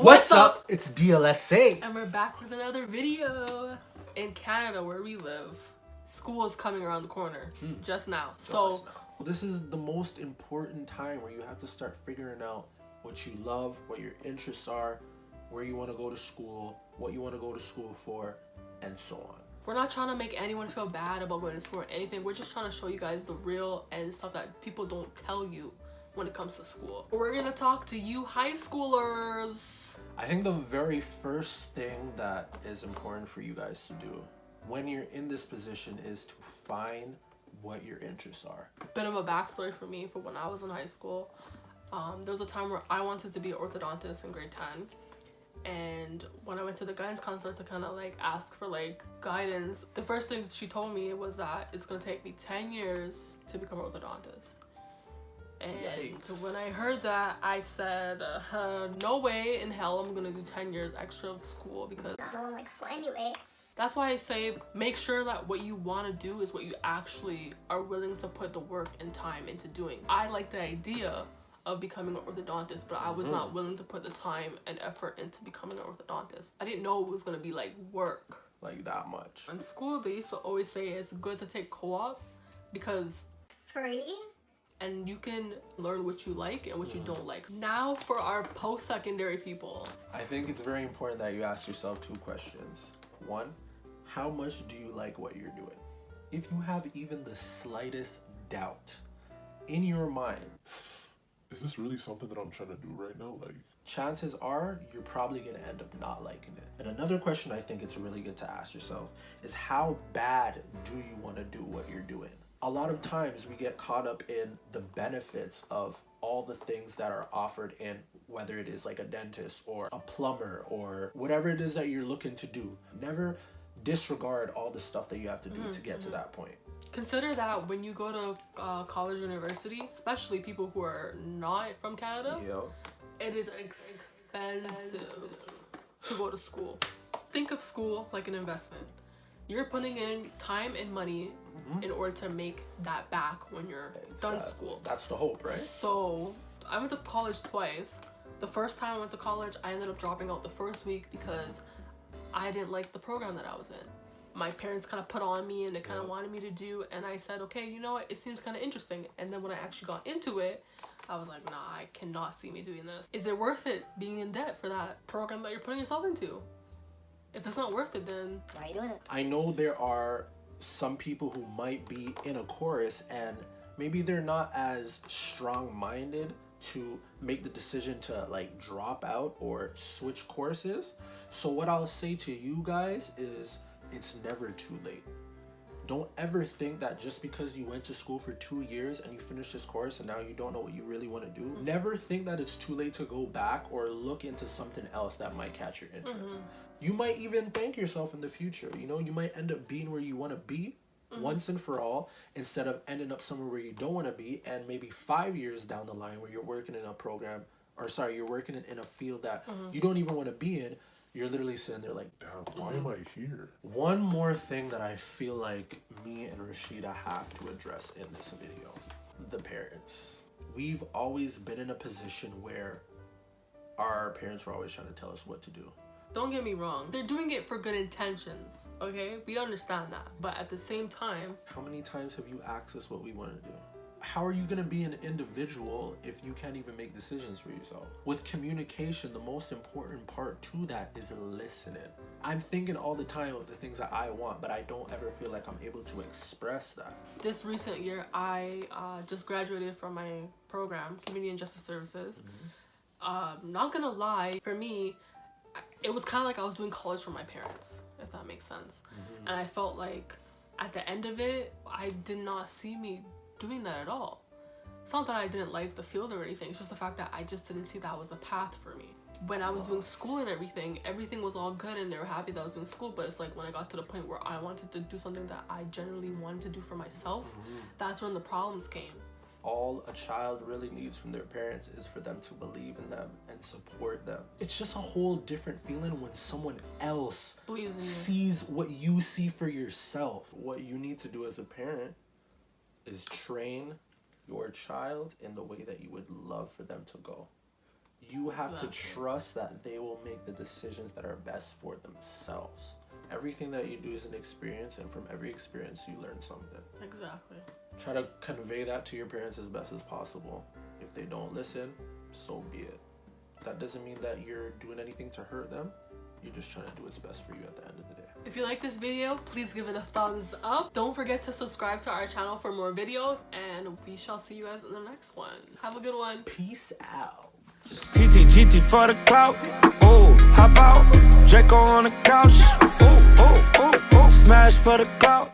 What's up? It's DLSA. And we're back with another video. In Canada, where we live, school is coming around the corner just now. So this is the most important time where you have to start figuring out what you love, what your interests are, where you want to go to school, what you want to go to school for, and so on. We're not trying to make anyone feel bad about going to school or anything. We're just trying to show you guys the real and stuff that people don't tell you when it comes to school. We're gonna talk to you high schoolers. I think the very first thing that is important for you guys to do when you're in this position is to find what your interests are. Bit of a backstory for me for when I was in high school. There was a time where I wanted to be an orthodontist in grade 10. And when I went to the guidance counselor to kind of like ask for like guidance, the first thing she told me was that it's gonna take me 10 years to become an orthodontist. And Yikes. when I heard that, I said, no way in hell I'm gonna do 10 years extra of school, because no one likes school anyway. That's why I say make sure that what you want to do is what you actually are willing to put the work and time into doing. I like the idea of becoming an orthodontist, but I was not willing to put the time and effort into becoming an orthodontist. I didn't know it was gonna be like work. Like that much. In school, they used to always say it's good to take co-op because Free? and you can learn what you like and what you don't like. Now for our post-secondary people. I think it's very important that you ask yourself two questions. One, how much do you like what you're doing? If you have even the slightest doubt in your mind, is this really something that I'm trying to do right now? Like, chances are you're probably gonna end up not liking it. And another question I think it's really good to ask yourself is, how bad do you want to do what you're doing? A lot of times we get caught up in the benefits of all the things that are offered in, whether it is like a dentist or a plumber or whatever it is that you're looking to do. Never disregard all the stuff that you have to do to get to that point. Consider that when you go to college or university, especially people who are not from Canada, it is expensive to go to school. Think of school like an investment. You're putting in time and money in order to make that back when you're done school. That's the hope, right? So I went to college twice. The first time I went to college, I ended up dropping out the first week because I didn't like the program that I was in. My parents kind of put on me and they kind of wanted me to do, and I said, okay, you know what, it seems kind of interesting. And then when I actually got into it, I was like, nah, I cannot see me doing this. Is it worth it being in debt for that program that you're putting yourself into? If it's not worth it, then Why are you doing it? I know there are some people who might be in a chorus and maybe they're not as strong-minded to make the decision to like drop out or switch courses. So what I'll say to you guys is, it's never too late. Don't ever think that just because you went to school for 2 years and you finished this course and now you don't know what you really want to do, never think that it's too late to go back or look into something else that might catch your interest. You might even thank yourself in the future. You know, you might end up being where you want to be once and for all, instead of ending up somewhere where you don't want to be, and maybe 5 years down the line where you're working in a program, or sorry, you're working in a field that you don't even want to be in. You're literally sitting there like, damn, why am I here? One more thing that I feel like me and Rashida have to address in this video: the parents. We've always been in a position where our parents were always trying to tell us what to do. don't get me wrong. They're doing it for good intentions, okay? We understand that. But at the same time, how many times have you asked us what we want to do? How are you going to be an individual if you can't even make decisions for yourself? With communication, the most important part to that is listening. I'm thinking all the time of the things that I want, but I don't ever feel like I'm able to express that. This recent year, I just graduated from my program, Community and Justice Services. Not gonna lie, for me, it was kind of like I was doing college for my parents, if that makes sense. And I felt like at the end of it, I did not see me doing that at all. It's not that I didn't like the field or anything, it's just the fact that I just didn't see that was the path for me. When I was doing school and everything was all good and they were happy that I was doing school, but it's like when I got to the point where I wanted to do something that I generally wanted to do for myself, that's when the problems came. All a child really needs from their parents is for them to believe in them and support them. It's just a whole different feeling when someone else sees what you see for yourself. What you need to do as a parent is train your child in the way that you would love for them to go. You have to Exactly. trust that they will make the decisions that are best for themselves. Everything that you do is an experience, and from every experience you learn something. Exactly. Try to convey that to your parents as best as possible. If they don't listen, so be it. That doesn't mean that you're doing anything to hurt them. You're just trying to do what's best for you at the end of the day. If you like this video, please give it a thumbs up. Don't forget to subscribe to our channel for more videos, and we shall see you guys in the next one. Have a good one. Peace out. TTGT for the clout. Oh, hop out. Draco on the couch. Oh, oh, oh, oh. Smash for the clout.